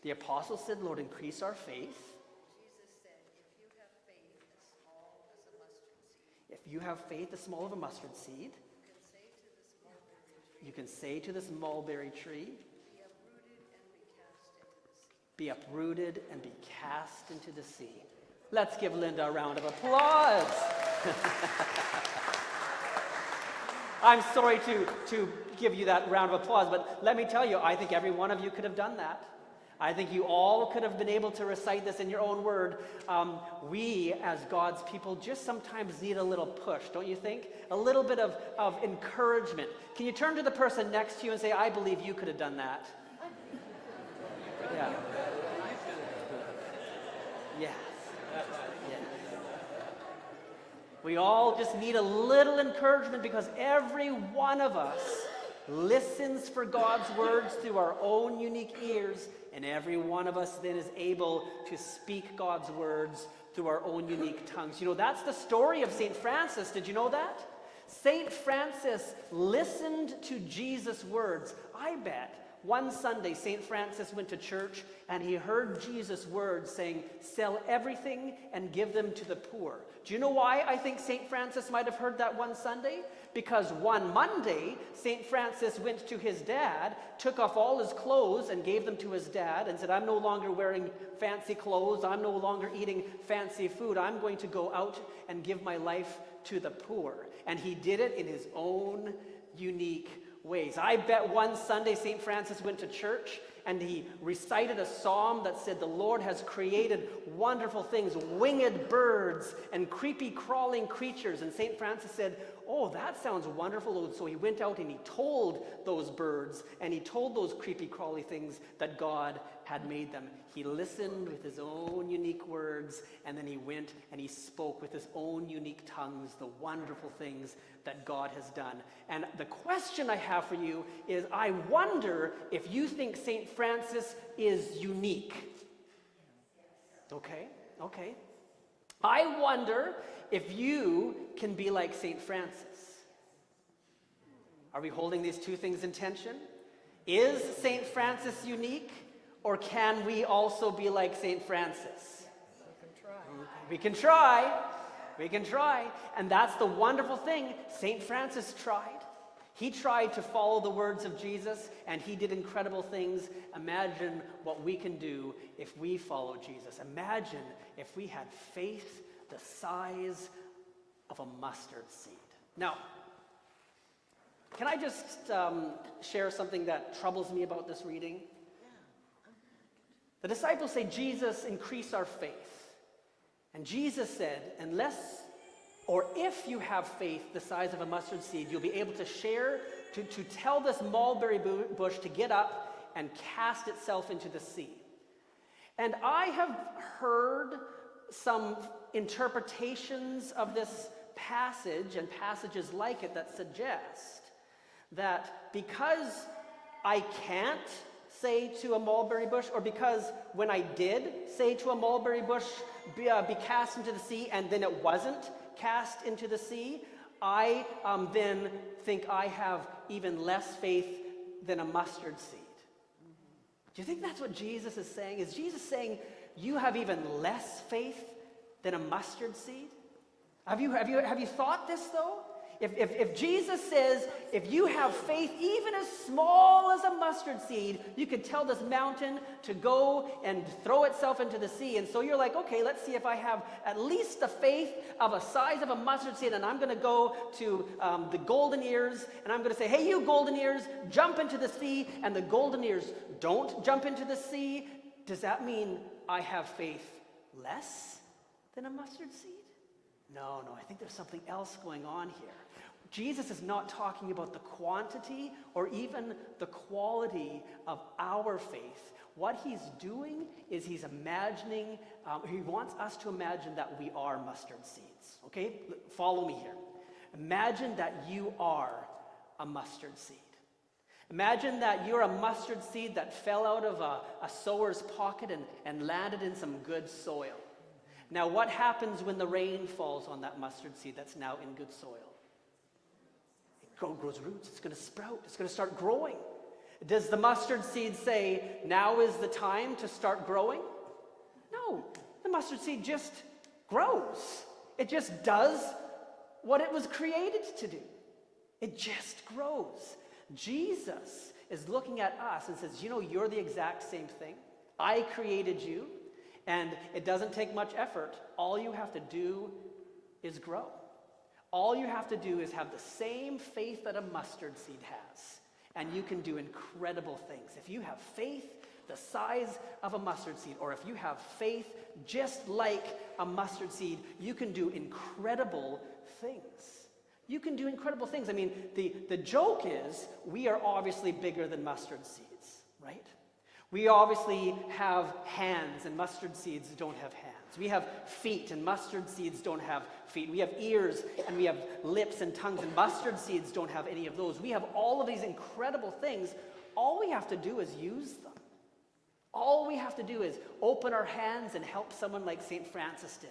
The apostles said, Lord, increase our faith. Jesus said, if you have faith as small as a mustard seed, If you have faith as small as a mustard seed, you can say to this mulberry tree, you can say to this mulberry tree, be uprooted and be cast into the sea. be uprooted and be cast into the sea. Let's give Linda a round of applause. I'm sorry to give you that round of applause, but let me tell you, I think every one of you could have done that. I think you all could have been able to recite this in your own word. We, as God's people, just sometimes need a little push, don't you think? A little bit of encouragement. Can you turn to the person next to you and say, I believe you could have done that? Yeah. Yes. Yes. We all just need a little encouragement because every one of us listens for God's words through our own unique ears, and every one of us then is able to speak God's words through our own unique tongues. You know, that's the story of St. Francis. Did you know that? St. Francis listened to Jesus' words. I bet one Sunday, St. Francis went to church and he heard Jesus' words saying, sell everything and give them to the poor. Do you know why I think St. Francis might have heard that one Sunday? Because one Monday, St. Francis went to his dad, took off all his clothes and gave them to his dad and said, I'm no longer wearing fancy clothes. I'm no longer eating fancy food. I'm going to go out and give my life to the poor. And he did it in his own unique ways. I bet one Sunday St. Francis went to church and he recited a psalm that said, the Lord has created wonderful things, winged birds and creepy crawling creatures. And St. Francis said, oh, that sounds wonderful. So he went out and he told those birds and he told those creepy crawly things that God had made them. He listened with his own unique words, and then he went and he spoke with his own unique tongues the wonderful things that God has done. And the question I have for you is, I wonder if you think St. Francis is unique. Okay. I wonder if you can be like St. Francis. Are we holding these two things in tension? Is St. Francis unique, or can we also be like St. Francis? We can try. We can try. And that's the wonderful thing. St. Francis tried. He tried to follow the words of Jesus, and he did incredible things. Imagine what we can do if we follow Jesus. Imagine if we had faith the size of a mustard seed. Now, can I just share something that troubles me about this reading? The disciples say, Jesus, increase our faith. And Jesus said, if you have faith the size of a mustard seed, you'll be able to share, to tell this mulberry bush to get up and cast itself into the sea. And I have heard some interpretations of this passage and passages like it that suggest that because I can't say to a mulberry bush, or because when I did say to a mulberry bush, be cast into the sea, and then it wasn't cast into the sea, I then think I have even less faith than a mustard seed. Do you think that's what Jesus is saying? Is Jesus saying you have even less faith than a mustard seed? Have you thought this though? If Jesus says, if you have faith even as small as a mustard seed, you could tell this mountain to go and throw itself into the sea. And so you're like, okay, let's see if I have at least the faith of a size of a mustard seed. And I'm going to go to the golden ears, and I'm going to say, hey, you golden ears, jump into the sea. And the golden ears don't jump into the sea. Does that mean I have faith less than a mustard seed? No, I think there's something else going on here. Jesus is not talking about the quantity or even the quality of our faith. What he's doing is he's imagining, he wants us to imagine that we are mustard seeds. Okay? Follow me here. Imagine that you are a mustard seed. Imagine that you're a mustard seed that fell out of a sower's pocket and landed in some good soil. Now, what happens when the rain falls on that mustard seed that's now in good soil? It grows roots. It's going to sprout. It's going to start growing. Does the mustard seed say, now is the time to start growing? No, the mustard seed just grows. It just does what it was created to do. It just grows. Jesus is looking at us and says, you're the exact same thing. I created you, and it doesn't take much effort. All you have to do is grow. All you have to do is have the same faith that a mustard seed has, and you can do incredible things. If you have faith the size of a mustard seed, or if you have faith just like a mustard seed, you can do incredible things. You can do incredible things. I mean, the joke is we are obviously bigger than mustard seeds, right? We obviously have hands, and mustard seeds don't have hands. We have feet, and mustard seeds don't have feet. We have ears, and we have lips and tongues, and mustard seeds don't have any of those. We have all of these incredible things. All we have to do is use them. All we have to do is open our hands and help someone like St. Francis did.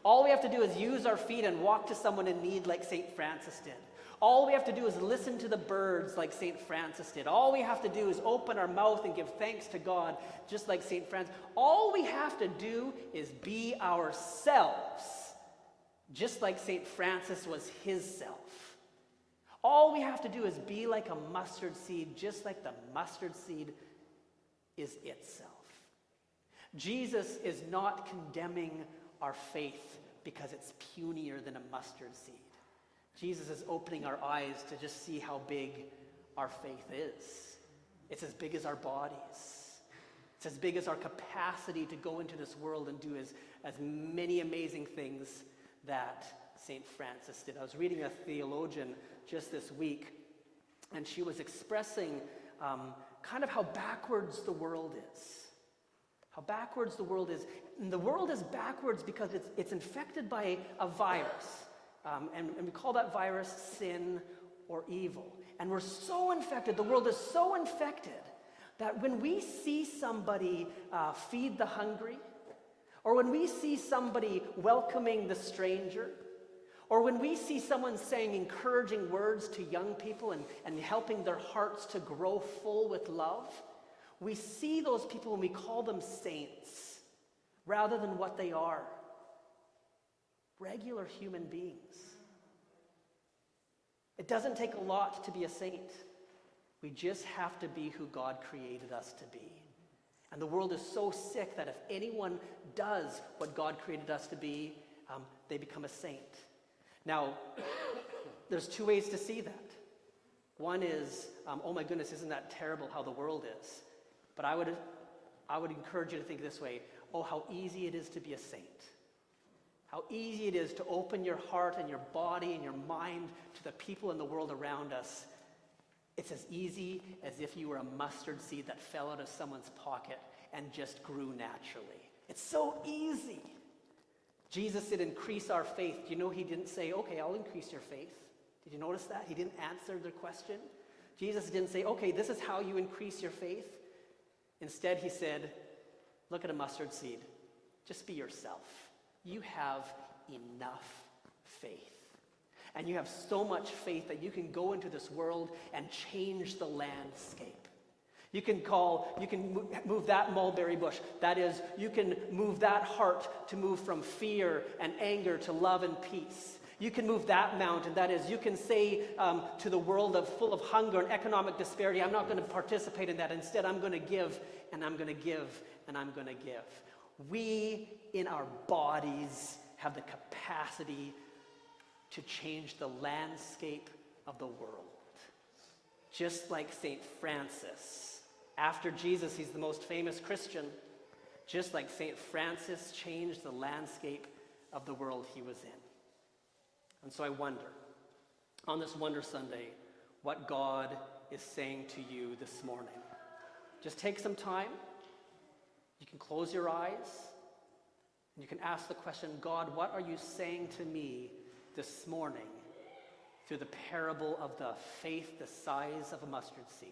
All we have to do is use our feet and walk to someone in need like St. Francis did. All we have to do is listen to the birds like St. Francis did. All we have to do is open our mouth and give thanks to God just like St. Francis. All we have to do is be ourselves just like St. Francis was his self. All we have to do is be like a mustard seed just like the mustard seed is itself. Jesus is not condemning our faith because it's punier than a mustard seed. Jesus is opening our eyes to just see how big our faith is. It's as big as our bodies. It's as big as our capacity to go into this world and do as many amazing things that St. Francis did. I was reading a theologian just this week, and she was expressing kind of how backwards the world is. How backwards the world is. And the world is backwards because it's infected by a virus. And we call that virus sin or evil. And we're so infected, the world is so infected, that when we see somebody feed the hungry, or when we see somebody welcoming the stranger, or when we see someone saying encouraging words to young people and helping their hearts to grow full with love, we see those people and we call them saints rather than what they are. Regular human beings. It doesn't take a lot to be a saint. We just have to be who God created us to be. And the world is so sick that if anyone does what God created us to be, they become a saint. Now, there's two ways to see that. One is, oh my goodness, isn't that terrible how the world is? But I would encourage you to think this way, oh, how easy it is to be a saint. How easy it is to open your heart and your body and your mind to the people in the world around us. It's as easy as if you were a mustard seed that fell out of someone's pocket and just grew naturally. It's so easy. Jesus said, increase our faith. Do you know he didn't say, okay, I'll increase your faith? Did you notice that? He didn't answer their question. Jesus didn't say, okay, this is how you increase your faith. Instead, he said, look at a mustard seed. Just be yourself. You have enough faith. And you have so much faith that you can go into this world and change the landscape. You can move that mulberry bush. That is, you can move that heart to move from fear and anger to love and peace. You can move that mountain. That is, you can say to the world full of hunger and economic disparity, I'm not going to participate in that. Instead, I'm going to give, and I'm going to give, and I'm going to give. We, in our bodies, have the capacity to change the landscape of the world. Just like St. Francis. After Jesus, he's the most famous Christian. Just like St. Francis changed the landscape of the world he was in. And so I wonder, on this Wonder Sunday, what God is saying to you this morning. Just take some time. You can close your eyes. And you can ask the question, God, what are you saying to me this morning through the parable of the faith the size of a mustard seed?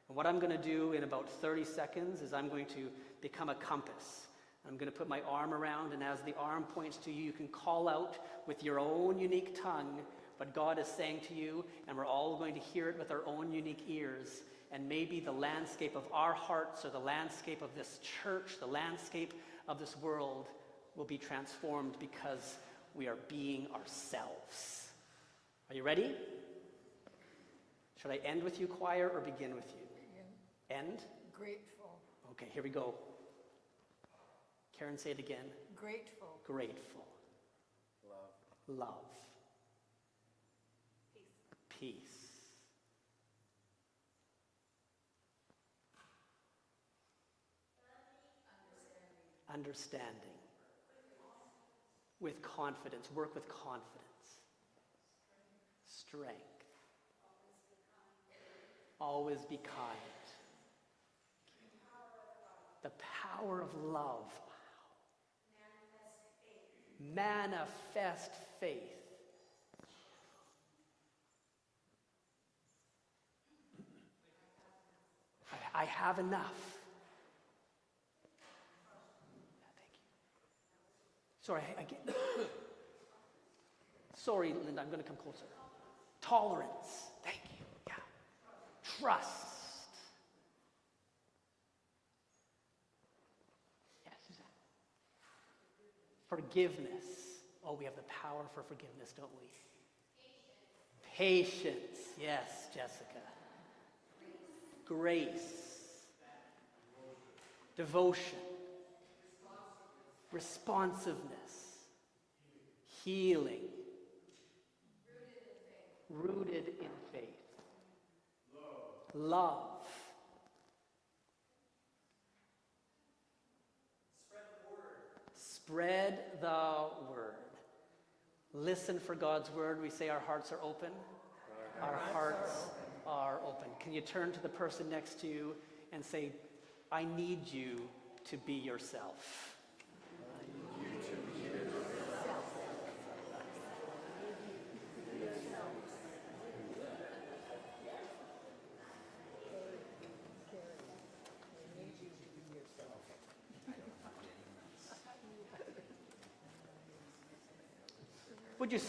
And what I'm going to do in about 30 seconds is I'm going to become a compass. I'm going to put my arm around, and as the arm points to you, you can call out with your own unique tongue what God is saying to you, and we're all going to hear it with our own unique ears. and maybe the landscape of our hearts or the landscape of this church, the landscape of this world will be transformed because we are being ourselves. Are you ready? Should I end with you, choir, or begin with you? End? Grateful. Okay, here we go. Karen, say it again. Grateful. Grateful. Love. Love. Peace. Understanding. With confidence. Work with confidence. Strength. Always be kind. The power of love. Manifest faith. I have enough. Thank you. Sorry, sorry, Linda, I'm going to come closer. Tolerance. Thank you. Yeah. Trust. Yes. Forgiveness. Oh, we have the power for forgiveness, don't we? Patience. Yes, Jessica. Grace. Devotion. Responsiveness. Healing. Rooted in faith. Love. Spread the word. Listen for God's word. We say our hearts are open. Our hearts are open. Can you turn to the person next to you and say, I need you to be yourself. Would you